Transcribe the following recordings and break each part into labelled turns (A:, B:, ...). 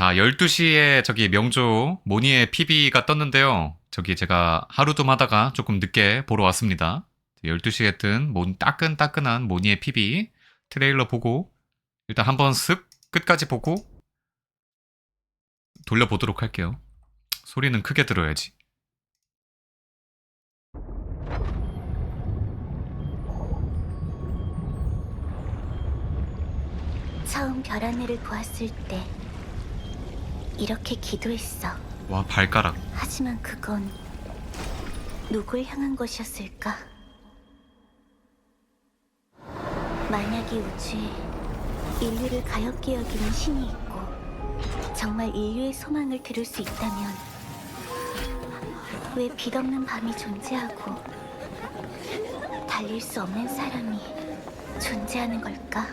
A: 자, 12시에 저기 명조 모니의 PB가 떴는데요. 저기 제가 하루둠 하다가 조금 늦게 보러 왔습니다. 12시에 뜬 따끈따끈한 모니의 PB 트레일러 보고 일단 한번 쓱 끝까지 보고 돌려보도록 할게요. 소리는 크게 들어야지.
B: 처음 별 하늘을 보았을 때 이렇게 기도했어.
A: 와, 발가락.
B: 하지만 그건 누굴 향한 것이었을까? 만약 이 우주에 인류를 가엾게 여기는 신이 있고 정말 인류의 소망을 들을 수 있다면 왜 빛없는 밤이 존재하고 달릴 수 없는 사람이 존재하는 걸까?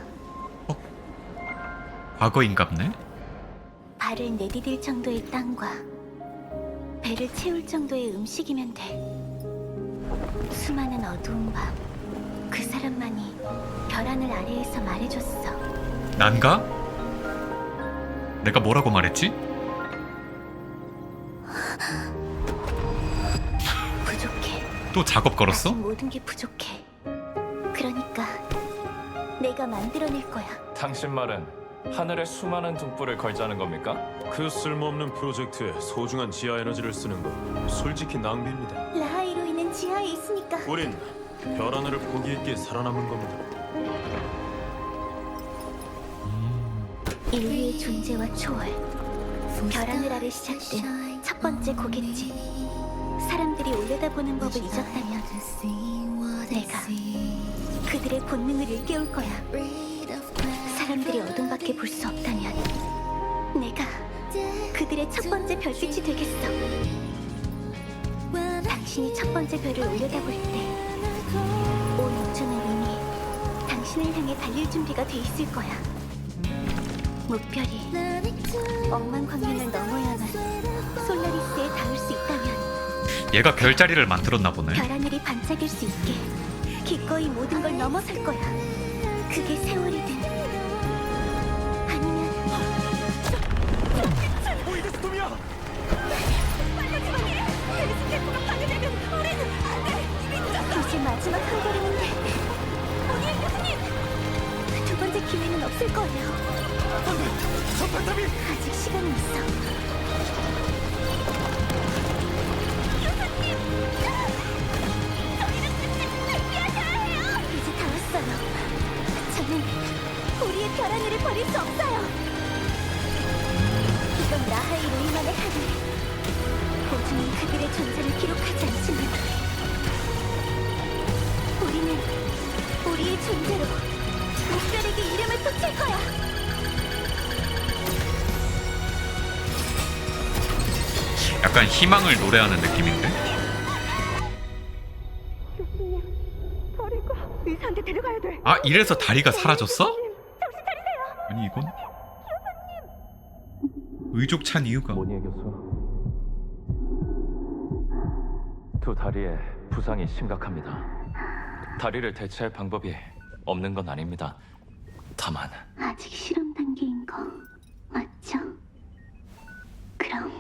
A: 과거인갑네?
B: 발을 내디딜 정도의 땅과 배를 채울 정도의 음식이면 돼. 수많은 어두운 밤, 그 사람만이 별 하늘 아래에서 말해줬어.
A: 난가? 내가 뭐라고 말했지?
B: 부족해.
A: 또 작업 걸었어?
B: 아직 모든 게 부족해. 그러니까 내가 만들어낼 거야.
C: 당신 말은 하늘에 수많은 등불을 걸자는 겁니까?
D: 그 쓸모없는 프로젝트에 소중한 지하 에너지를 쓰는 거 솔직히 낭비입니다.
B: 라하이로이는 지하에 있으니까.
D: 우린 별 하늘을 보기 있게 살아남은 겁니다.
B: 인류의 존재와 초월, 별 하늘 아래 시작된 첫 번째 고갯집. 사람들이 올려다보는 법을 잊었다면 내가 그들의 본능을 일깨울 거야. 사람들이 어둠밖에 볼 수 없다면 내가 그들의 첫 번째 별빛이 되겠어. 당신이 첫 번째 별을 올려다볼 때 온 우주는 이미 당신을 향해 달릴 준비가 돼 있을 거야. 목별이 억만광년을 넘어야만 솔라리스에 닿을 수 있다면
A: 얘가 별자리를 만들었나 보네.
B: 별 하늘이 반짝일 수 있게 기꺼이 모든 걸 넘어설 거야. 그게 세월이든 아니면 이제 마지막 한 걸음인데 오니엘 교수님! 두 번째 기회는 없을 거예요. 아직 시간은 있어. 이제 다 왔어요. 저는 우리의 별 하늘을 버릴 수 없어요. 이건 라하이 로이만의 하늘. 보증은 그들의 존재를 기록하지 않지만 우리는 우리의 존재로 목별에게 이름을 붙일 거야.
A: 약간 희망을 노래하는 느낌인데?
B: 교수님, 버리고 의사한테 데려가야 돼.
A: 아, 이래서 다리가 사라졌어?
B: 정신 차리세요.
A: 아니 이건? 의족 찬 이유가
C: 모니에 교수. 두 다리에 부상이 심각합니다. 다리를 대체할 방법이 없는 건 아닙니다. 다만
B: 아직 실험 단계인 거 맞죠? 그럼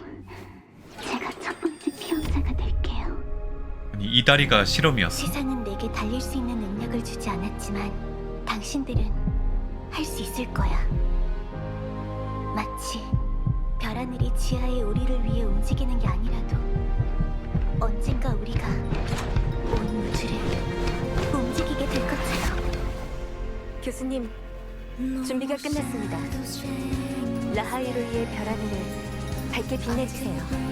B: 제가 첫 번째 피험자가 될게요.
A: 아니 이 다리가 실험이었어.
B: 세상은 내게 달릴 수 있는 능력을 주지 않았지만 당신들은 할 수 있을 거야. 마치 별 하늘이 지하의 우리를 위해 움직이는 게 아니라도 언젠가 우리가 온 우주를 움직이게 될 것처럼.
E: 교수님, 준비가 끝났습니다. 라하이로이의 별 하늘을 밝게 빛내주세요.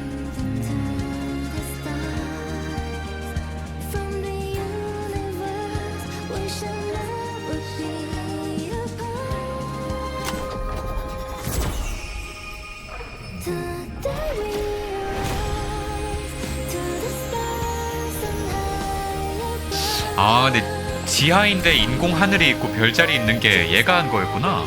A: 아, 근데 지하인데 인공 하늘이 있고 별자리 있는 게 얘가 한 거였구나.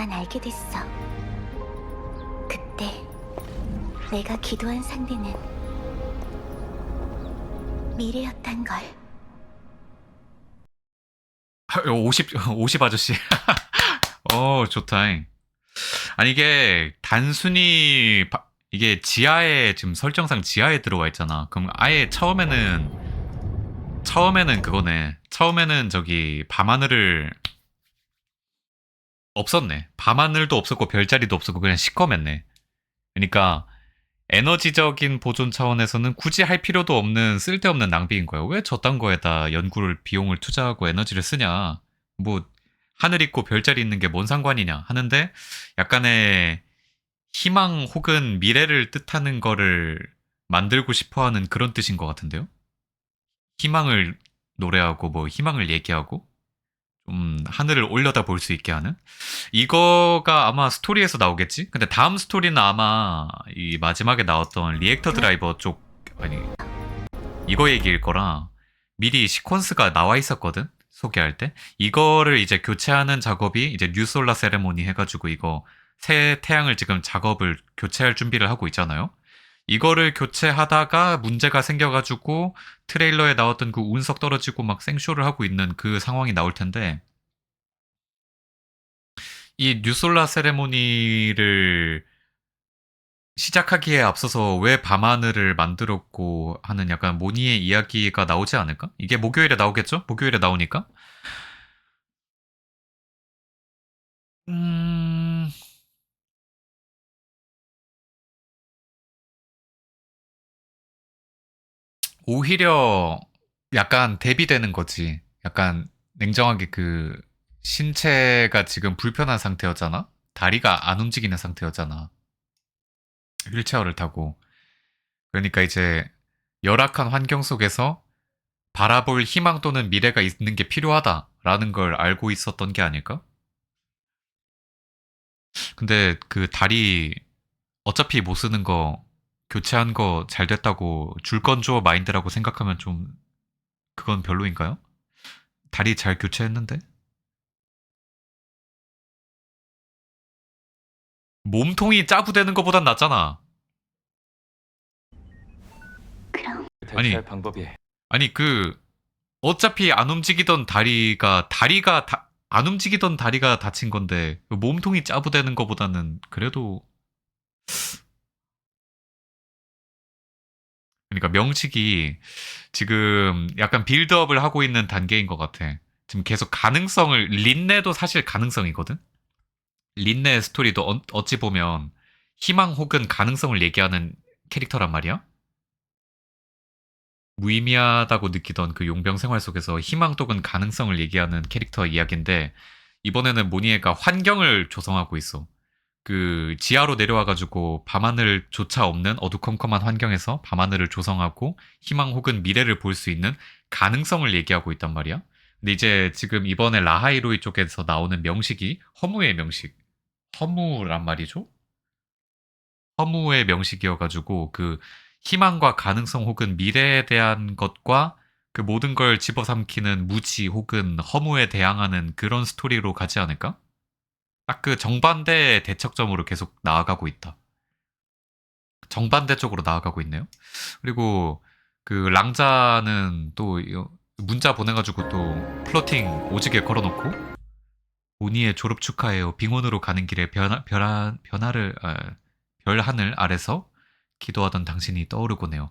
B: 난 알게 됐어. 그때 내가 기도한 상대는 미래였단 걸.
A: 50 아저씨. 좋다. 아니, 이게 단순히, 이게 지하에, 지금 설정상 지하에 들어와 있잖아. 그럼 아예 처음에는 그거네. 처음에는 저기, 밤하늘을, 없었네. 밤하늘도 없었고, 별자리도 없었고, 그냥 시커맸네. 그러니까, 에너지적인 보존 차원에서는 굳이 할 필요도 없는 쓸데없는 낭비인 거야. 왜 저딴 거에다 연구를 비용을 투자하고 에너지를 쓰냐. 뭐 하늘 있고 별자리 있는 게 뭔 상관이냐 하는데 약간의 희망 혹은 미래를 뜻하는 거를 만들고 싶어하는 그런 뜻인 것 같은데요. 희망을 노래하고 뭐 희망을 얘기하고 하늘을 올려다 볼 수 있게 하는 이거가 아마 스토리에서 나오겠지? 근데 다음 스토리는 아마 이 마지막에 나왔던 리액터 드라이버 쪽 아니 이거 얘기일 거라 미리 시퀀스가 나와 있었거든? 소개할 때 이거를 이제 교체하는 작업이 이제 뉴솔라 세레모니 해가지고 이거 새 태양을 지금 작업을 교체할 준비를 하고 있잖아요. 이거를 교체하다가 문제가 생겨가지고 트레일러에 나왔던 그 운석 떨어지고 막 생쇼를 하고 있는 그 상황이 나올 텐데 이 뉴솔라 세레모니를 시작하기에 앞서서 왜 밤하늘을 만들었고 하는 약간 모니의 이야기가 나오지 않을까? 이게 목요일에 나오겠죠? 목요일에 나오니까 오히려 약간 대비되는 거지. 약간 냉정하게 그 신체가 지금 불편한 상태였잖아. 다리가 안 움직이는 상태였잖아. 휠체어를 타고. 그러니까 이제 열악한 환경 속에서 바라볼 희망 또는 미래가 있는 게 필요하다라는 걸 알고 있었던 게 아닐까? 근데 그 다리 어차피 못 쓰는 거 교체한 거 잘 됐다고 줄 건 줘 마인드라고 생각하면 좀 그건 별로인가요? 다리 잘 교체했는데? 몸통이 짜부되는 것보단 낫잖아.
B: 그럼
A: 아니.
C: 대체할 방법이
A: 아니 그 어차피 안 움직이던 안 움직이던 다리가 다친 건데 몸통이 짜부되는 것보다는 그래도 그러니까 명식이 지금 약간 빌드업을 하고 있는 단계인 것 같아. 지금 계속 가능성을 린네도 사실 가능성이거든. 린네 스토리도 어찌 보면 희망 혹은 가능성을 얘기하는 캐릭터란 말이야. 무의미하다고 느끼던 그 용병 생활 속에서 희망 또는 가능성을 얘기하는 캐릭터 이야기인데 이번에는 모니에가 환경을 조성하고 있어. 그 지하로 내려와가지고 밤하늘조차 없는 어두컴컴한 환경에서 밤하늘을 조성하고 희망 혹은 미래를 볼 수 있는 가능성을 얘기하고 있단 말이야. 근데 이제 지금 이번에 라하이로이 쪽에서 나오는 명식이 허무의 명식. 허무란 말이죠? 허무의 명식이어가지고 그 희망과 가능성 혹은 미래에 대한 것과 그 모든 걸 집어삼키는 무지 혹은 허무에 대항하는 그런 스토리로 가지 않을까? 딱 그 정반대의 대척점으로 계속 나아가고 있다. 정반대 쪽으로 나아가고 있네요. 그리고 그 랑자는 또 문자 보내가지고 또 플로팅 오지게 걸어놓고 오니의 졸업 축하해요. 빙원으로 가는 길에 별 하늘 아래서 기도하던 당신이 떠오르곤 해요.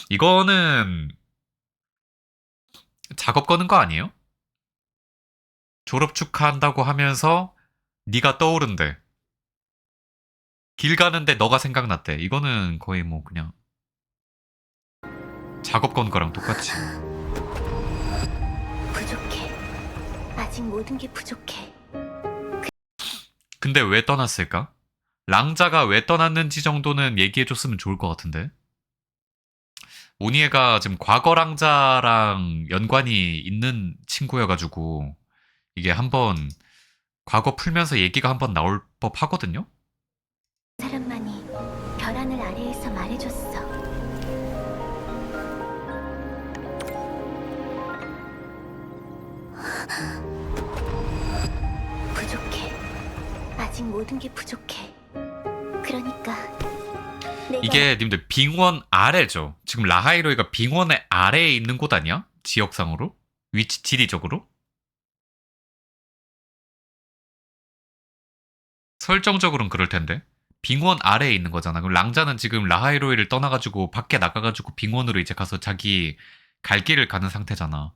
A: 이거는 작업 거는 거 아니에요? 졸업 축하한다고 하면서 네가 떠오른대. 길 가는데 너가 생각났대. 이거는 거의 뭐 그냥 작업 건 거랑 똑같이.
B: 부족해. 아직 모든 게 부족해.
A: 근데 왜 떠났을까? 랑자가 왜 떠났는지 정도는 얘기해줬으면 좋을 것 같은데. 오니에가 지금 과거 랑자랑 연관이 있는 친구여가지고 이게 한번 과거 풀면서 얘기가 한번 나올 법 하거든요?
B: 사람만이 별 하늘 아래에서 말해줬어. 부족해. 아직 모든 게 부족해. 그러니까 내가
A: 이게 님들 빙원 아래죠. 지금 라하이로이가 빙원의 아래에 있는 곳 아니야? 지역상으로? 위치 지리적으로? 설정적으로는 그럴 텐데. 빙원 아래에 있는 거잖아. 그럼 랑자는 지금 라하이로이를 떠나가지고 밖에 나가가지고 빙원으로 이제 가서 자기 갈 길을 가는 상태잖아.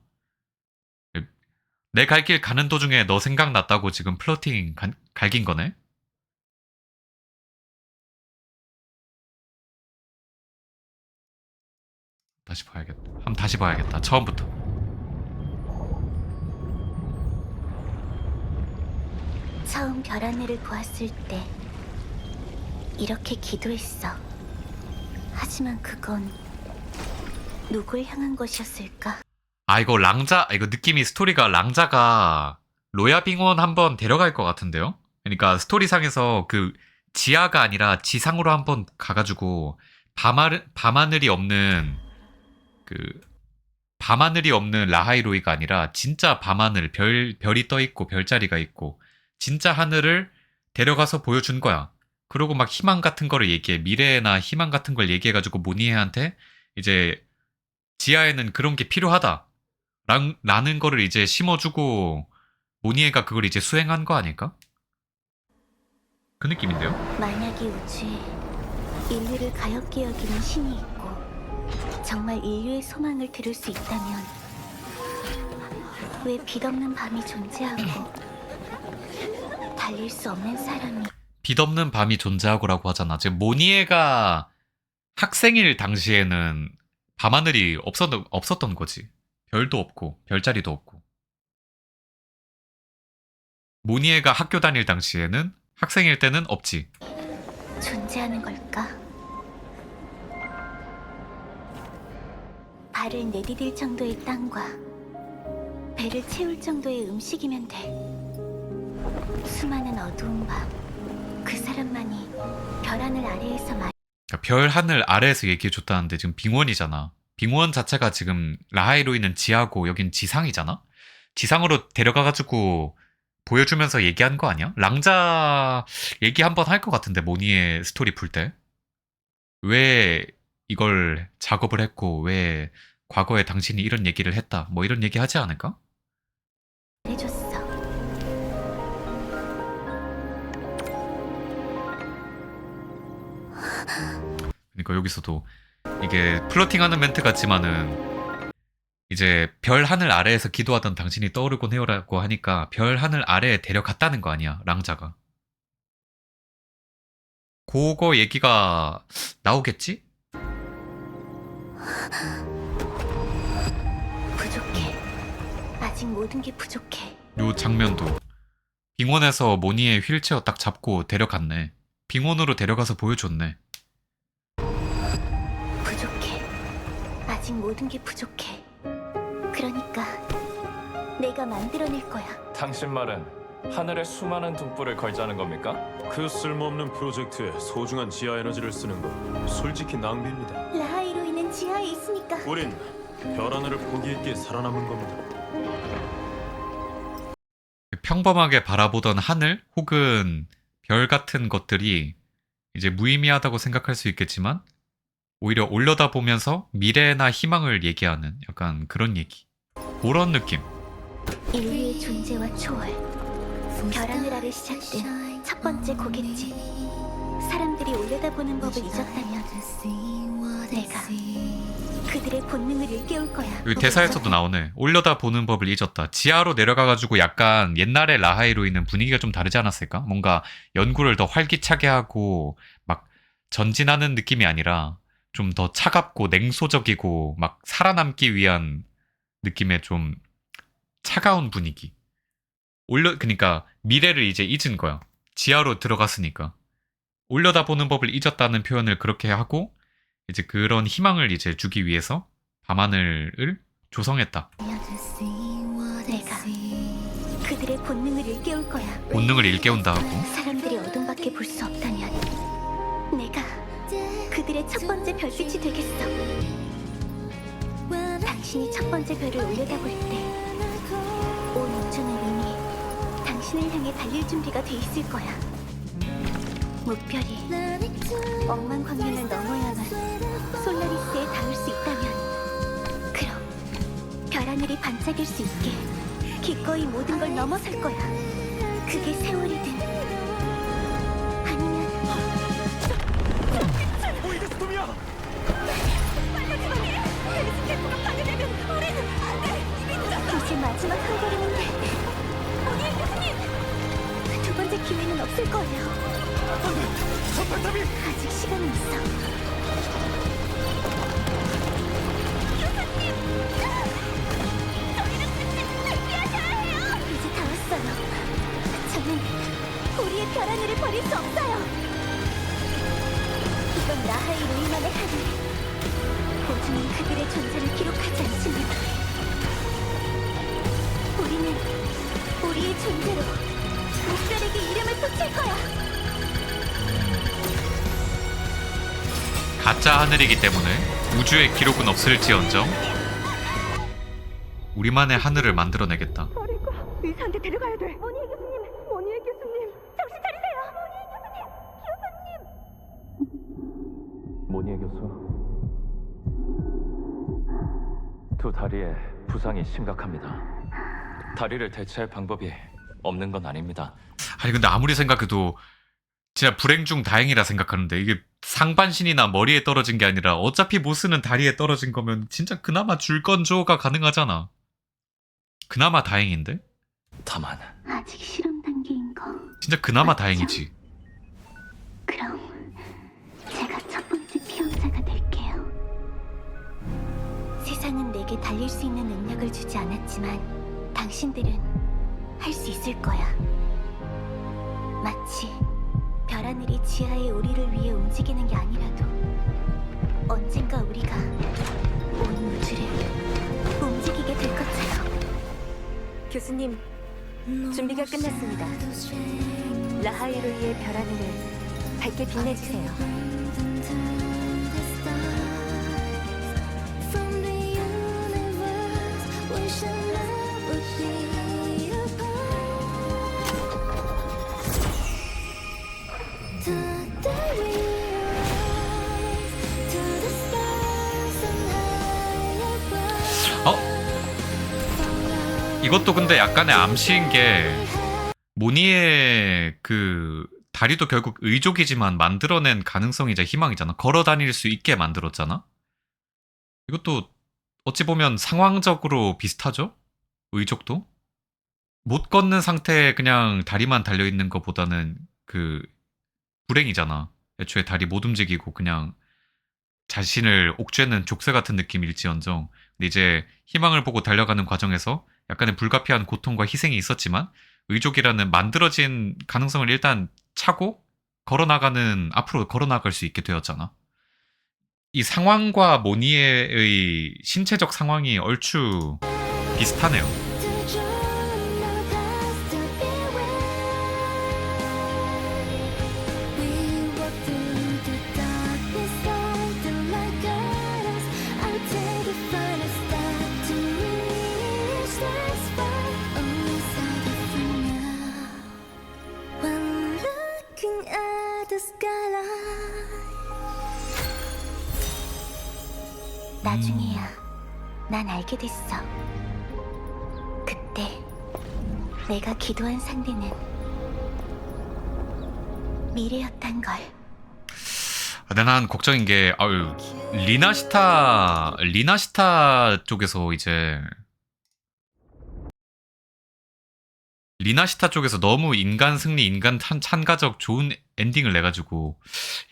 A: 내 갈 길 가는 도중에 너 생각났다고 지금 플러팅 갈긴 거네? 다시 봐야겠다. 한번 다시 봐야겠다. 처음부터.
B: 처음 별 하늘을 보았을 때 이렇게 기도했어. 하지만 그건 누굴 향한 것이었을까?
A: 아 이거 랑자 이거 느낌이 스토리가 랑자가 로야 빙원 한번 데려갈 것 같은데요? 그러니까 스토리상에서 그 지하가 아니라 지상으로 한번 가가지고 밤하늘이 없는 그 밤하늘이 없는 라하이로이가 아니라 진짜 밤하늘 별이 떠 있고 별자리가 있고 진짜 하늘을 데려가서 보여준 거야. 그리고 막 희망 같은 거를 얘기해. 미래나 희망 같은 걸 얘기해가지고 모니에한테 이제 지하에는 그런 게 필요하다. 라는 거를 이제 심어주고 모니에가 그걸 이제 수행한 거 아닐까? 그 느낌인데요?
B: 만약에 우주에 인류를 가엾게 여기는 신이 있고 정말 인류의 소망을 들을 수 있다면 왜 빛없는 밤이 존재하고 달릴 수 없는 사람이
A: 빛없는 밤이 존재하고라고 하잖아. 지금 모니에가 학생일 당시에는 밤하늘이 없었던 거지. 별도 없고 별자리도 없고. 모니에가 학교 다닐 당시에는 학생일 때는 없지.
B: 존재하는 걸까? 발을 내디딜 정도의 땅과 배를 채울 정도의 음식이면 돼. 수많은 어두운 밤, 그 사람만이 별 하늘 아래에서
A: 그러니까 별 하늘 아래에서 얘기해줬다는데 지금 빙원이잖아. 빙원 자체가 지금 라하이로이는 지하고 여긴 지상이잖아. 지상으로 데려가가지고 보여주면서 얘기한 거 아니야? 랑자 얘기 한번 할 것 같은데 모니의 스토리 풀 때. 왜 이걸 작업을 했고 왜 과거에 당신이 이런 얘기를 했다. 뭐 이런 얘기 하지 않을까?
B: 해줬어.
A: 그러니까 여기서도 이게 플러팅하는 멘트 같지만은 이제 별 하늘 아래에서 기도하던 당신이 떠오르곤 해요라고 하니까 별 하늘 아래에 데려갔다는 거 아니야 랑자가. 그거 얘기가 나오겠지?
B: 부족해. 아직 모든 게 부족해.
A: 요 장면도 빙원에서 모니의 휠체어 딱 잡고 데려갔네. 빙원으로 데려가서 보여줬네.
B: 부족해. 아직 모든 게 부족해. 그러니까 내가 만들어낼 거야.
C: 당신 말은 하늘에 수많은 등불을 걸자는 겁니까?
D: 그 쓸모없는 프로젝트에 소중한 지하 에너지를 쓰는 거 솔직히 낭비입니다.
B: 라하이로이는 지하에 있으니까.
D: 우린 별 하늘을 보기 있게 살아남은 겁니다.
A: 평범하게 바라보던 하늘 혹은 별 같은 것들이 이제 무의미하다고 생각할 수 있겠지만 오히려 올려다보면서 미래나 희망을 얘기하는 약간 그런 얘기. 그런 느낌.
B: 인류의 존재와 초월, 별 하늘 아래 시작된 첫 번째 고갯집. 사람들이 올려다보는 법을 잊었다면 내가 그들의 본능을 일깨울 거야.
A: 여기 대사에서도 나오네. 올려다보는 법을 잊었다. 지하로 내려가가지고 약간 옛날에 라하이로이는 분위기가 좀 다르지 않았을까? 뭔가 연구를 더 활기차게 하고 막 전진하는 느낌이 아니라 좀 더 차갑고 냉소적이고 막 살아남기 위한 느낌의 좀 차가운 분위기. 그러니까 미래를 이제 잊은 거야. 지하로 들어갔으니까. 올려다보는 법을 잊었다는 표현을 그렇게 하고 이제 그런 희망을 이제 주기 위해서 밤하늘을 조성했다.
B: 내가 그들의 본능을 일깨울 거야.
A: 본능을 일깨운다 하고.
B: 사람들이 어둠밖에 볼 수 없다면 내가 그들의 첫 번째 별빛이 되겠어. 당신이 첫 번째 별을 올려다볼 때 온 우주는 이미 당신을 향해 달릴 준비가 돼 있을 거야. 무별이 억만광년을 넘어야만 솔라리스에 닿을 수 있다면, 그럼 별하늘이 반짝일 수 있게 기꺼이 모든 걸 넘어설 거야. 그게 세월이든 아니면 이제 마지막 한 걸음인데, 오니엘 교수님! 두 번째 기회는 없을 거예요. 아직 시간은 있어. 교수님! 저희는 끝내고 대피하셔야 해요! 이제 다 왔어요. 저는 우리의 별 하늘을 버릴 수 없어요. 이건 라하이 루이만의 하늘. 보증인 그들의 존재를 기록하지 않지만 우리는 우리의 존재로 무별에게 이름을 붙일 거야.
A: 가짜 하늘이기 때문에 우주의 기록은 없을지언정 우리만의 하늘을 만들어내겠다.
E: 버리고 의사한테 데려가야 돼. 모니에 교수님, 정신 차리세요.
C: 모니에 교수. 두 다리에 부상이 심각합니다. 다리를 대체할 방법이 없는 건 아닙니다.
A: 아니 근데 아무리 생각해도 진짜 불행 중 다행이라 생각하는데, 이게 상반신이나 머리에 떨어진 게 아니라 어차피 못 쓰는 다리에 떨어진 거면 진짜 그나마 줄건조가 가능하잖아. 그나마 다행인데?
C: 다만
B: 아직 실험 단계인 거.
A: 진짜 그나마 다행이지.
B: 그럼 제가 첫 번째 피험자가 될게요. 세상은 내게 달릴 수 있는 능력을 주지 않았지만 당신들은 할 수 있을 거야. 마치 별하늘이 지하의 우리를 위해 움직이는 게 아니라도 언젠가 우리가 온 우주를 움직이게 될 것처럼.
E: 교수님, 준비가 끝났습니다. 라하이로이의 별 하늘을 밝게 빛내주세요.
A: 이것도 근데 약간의 암시인 게, 모니의 그 다리도 결국 의족이지만 만들어낸 가능성이자 희망이잖아. 걸어 다닐 수 있게 만들었잖아. 이것도 어찌 보면 상황적으로 비슷하죠? 의족도? 못 걷는 상태에 그냥 다리만 달려있는 것보다는 그 불행이잖아. 애초에 다리 못 움직이고 그냥 자신을 옥죄는 족쇄 같은 느낌일지언정. 근데 이제 희망을 보고 달려가는 과정에서 약간의 불가피한 고통과 희생이 있었지만 의족이라는 만들어진 가능성을 일단 차고 앞으로 걸어나갈 수 있게 되었잖아. 이 상황과 모니에의 신체적 상황이 얼추 비슷하네요.
B: 나중에야 난 알게 됐어. 그때 내가 기도한 상대는 미래였단 걸.
A: 근데 난 걱정인 게, 리나시타 쪽에서 이제 리나시타 쪽에서 너무 인간 승리, 인간 찬가적 좋은 엔딩을 내가지고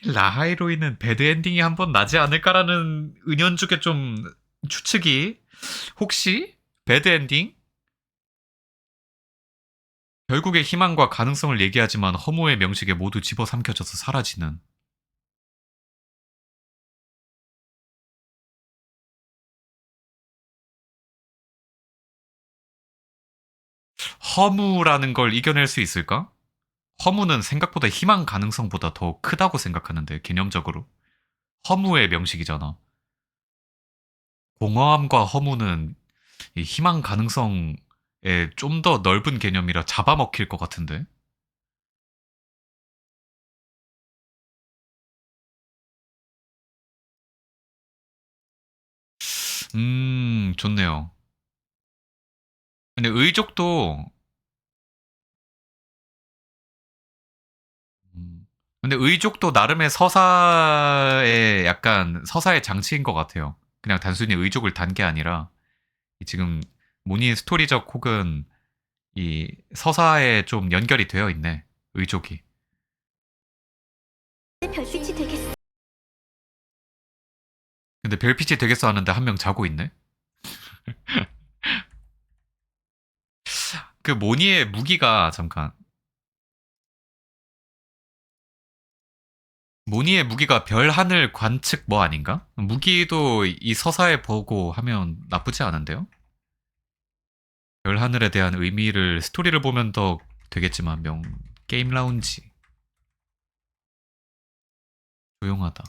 A: 라하이로이는 배드 엔딩이 한번 나지 않을까라는 은연중에 좀 추측이. 혹시 배드 엔딩? 결국에 희망과 가능성을 얘기하지만 허무의 명식에 모두 집어삼켜져서 사라지는. 허무라는 걸 이겨낼 수 있을까? 허무는 생각보다 희망 가능성보다 더 크다고 생각하는데, 개념적으로. 허무의 명식이잖아. 공허함과 허무는 이 희망 가능성에 좀 더 넓은 개념이라 잡아먹힐 것 같은데? 좋네요. 근데 의족도 근데 의족도 나름의 서사의 약간 서사의 장치인 것 같아요. 그냥 단순히 의족을 단 게 아니라 이 지금 모니의 스토리적 혹은 이 서사에 좀 연결이 되어 있네. 의족이.
B: 별빛이 되겠어.
A: 근데 별빛이 되겠어 하는데 한 명 자고 있네. 그 모니의 무기가 잠깐 모니의 무기가 별 하늘 관측 뭐 아닌가? 무기도 이 서사에 보고 하면 나쁘지 않은데요? 별 하늘에 대한 의미를 스토리를 보면 더 되겠지만 게임 라운지 조용하다.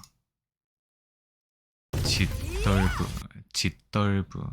A: 짓덜브 짓덜브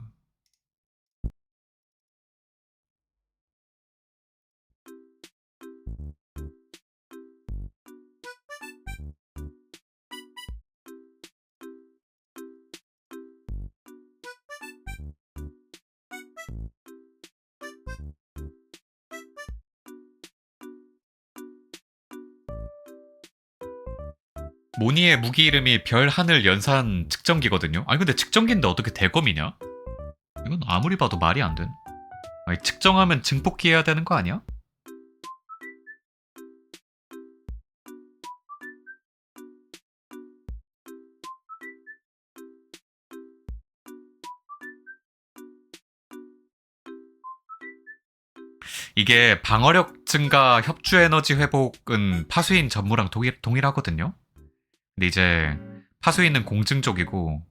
A: 모니의 무기 이름이 별 하늘 연산 측정기거든요. 아니 근데 측정기인데 어떻게 대검이냐? 이건 아무리 봐도 말이 안 돼. 아니 측정하면 증폭기 해야 되는 거 아니야? 이게 방어력 증가, 협주 에너지 회복은 파수인 전무랑 동일하거든요. 근데 이제 파수인은 공증 쪽이고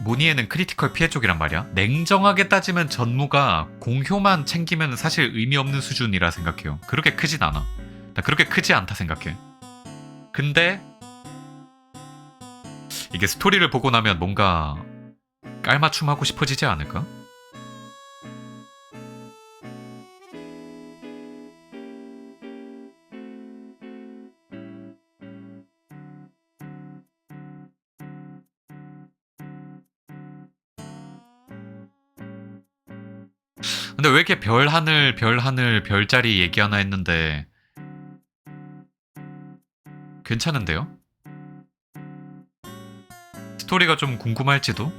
A: 모니에는 크리티컬 피해 쪽이란 말이야. 냉정하게 따지면 전무가 공효만 챙기면 사실 의미 없는 수준이라 생각해요. 그렇게 크진 않아. 나 그렇게 크지 않다 생각해. 근데 이게 스토리를 보고 나면 뭔가 깔맞춤 하고 싶어지지 않을까? 근데 왜 이렇게 별 하늘, 별 하늘, 별자리 얘기하나 했는데 괜찮은데요? 스토리가 좀 궁금할지도?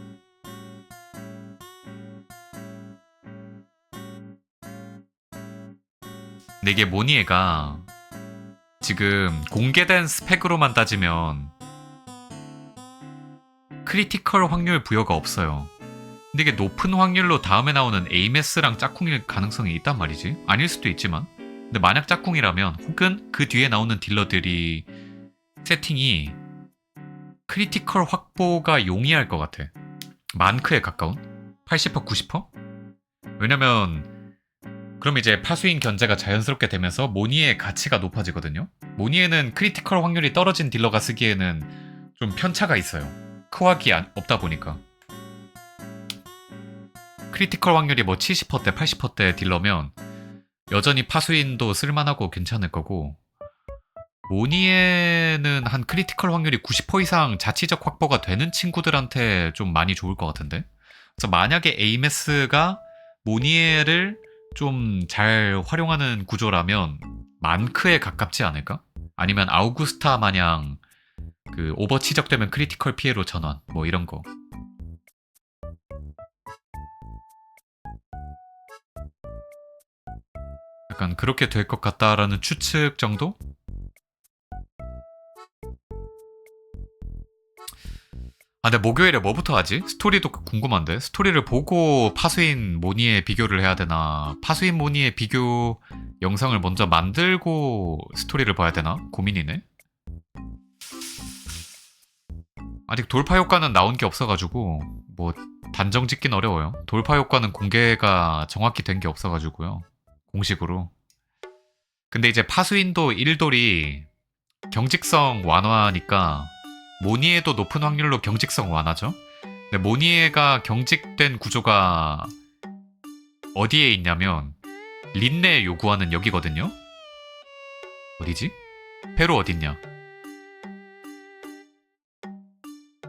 A: 근데 이게 모니에가 지금 공개된 스펙으로만 따지면 크리티컬 확률 부여가 없어요. 근데 이게 높은 확률로 다음에 나오는 에이메스랑 짝꿍일 가능성이 있단 말이지. 아닐 수도 있지만. 근데 만약 짝꿍이라면 혹은 그 뒤에 나오는 딜러들이 세팅이 크리티컬 확보가 용이할 것 같아. 만크에 가까운? 80%, 90%? 왜냐면 그럼 이제 파수인 견제가 자연스럽게 되면서 모니의 가치가 높아지거든요. 모니에는 크리티컬 확률이 떨어진 딜러가 쓰기에는 좀 편차가 있어요. 크왁이 없다 보니까. 크리티컬 확률이 뭐 70%대, 80%대 딜러면 여전히 파수인도 쓸만하고 괜찮을 거고 모니에는 한 크리티컬 확률이 90% 이상 자치적 확보가 되는 친구들한테 좀 많이 좋을 것 같은데. 그래서 만약에 에이메스가 모니에를 좀 잘 활용하는 구조라면 만크에 가깝지 않을까? 아니면 아우구스타 마냥 그 오버 치적되면 크리티컬 피해로 전환 뭐 이런 거. 약간 그렇게 될 것 같다라는 추측 정도? 아, 근데 목요일에 뭐부터 하지? 스토리도 궁금한데? 스토리를 보고 파수인 모니에 비교를 해야 되나? 파수인 모니에 비교 영상을 먼저 만들고 스토리를 봐야 되나? 고민이네. 아직 돌파 효과는 나온 게 없어가지고 뭐 단정 짓긴 어려워요. 돌파 효과는 공개가 정확히 된 게 없어가지고요. 공식으로. 근데 이제 파수인도 1돌이 경직성 완화니까 모니에도 높은 확률로 경직성 완화죠. 근데 모니에가 경직된 구조가 어디에 있냐면 린네 요구하는 여기거든요. 어디지? 페루 어딨냐?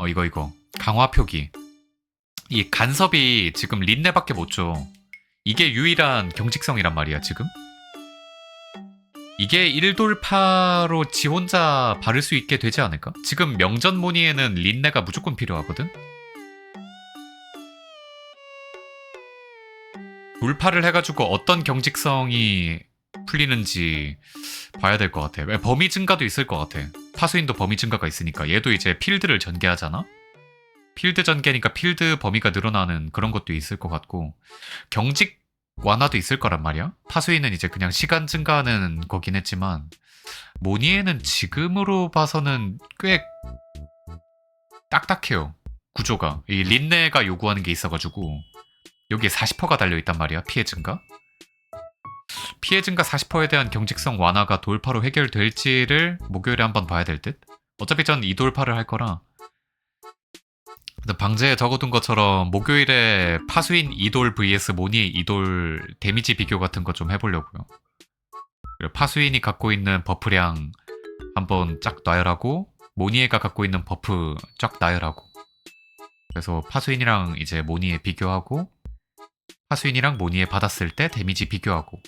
A: 이거 강화 표기. 이 간섭이 지금 린네밖에 못 줘. 이게 유일한 경직성이란 말이야 지금. 이게 1돌파로 지 혼자 바를 수 있게 되지 않을까? 지금 명전 모니에는 린네가 무조건 필요하거든? 돌파를 해가지고 어떤 경직성이 풀리는지 봐야 될 것 같아. 범위 증가도 있을 것 같아. 파수인도 범위 증가가 있으니까. 얘도 이제 필드를 전개하잖아? 필드 전개니까 필드 범위가 늘어나는 그런 것도 있을 것 같고, 경직 완화도 있을 거란 말이야. 파수인은 이제 그냥 시간 증가하는 거긴 했지만, 모니에는 지금으로 봐서는 꽤 딱딱해요. 구조가. 이 린네가 요구하는 게 있어가지고 여기에 40%가 달려있단 말이야. 피해 증가. 피해 증가 40%에 대한 경직성 완화가 돌파로 해결될지를 목요일에 한번 봐야 될 듯. 어차피 전 2돌파를 할 거라. 근데 방제에 적어둔 것처럼 목요일에 파수인 2돌 vs 모니 2돌 데미지 비교 같은 거 좀 해보려고요. 그리고 파수인이 갖고 있는 버프량 한번 쫙 나열하고, 모니에가 갖고 있는 버프 쫙 나열하고, 그래서 파수인이랑 이제 모니에 비교하고, 파수인이랑 모니에 받았을 때 데미지 비교하고,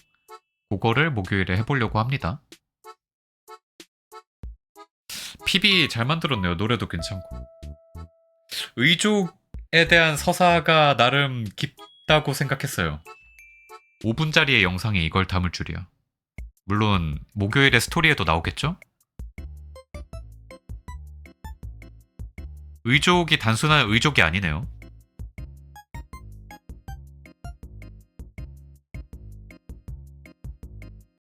A: 그거를 목요일에 해보려고 합니다. PB 잘 만들었네요. 노래도 괜찮고. 의족에 대한 서사가 나름 깊다고 생각했어요. 5분짜리의 영상에 이걸 담을 줄이야. 물론 목요일에 스토리에도 나오겠죠? 의족이 단순한 의족이 아니네요.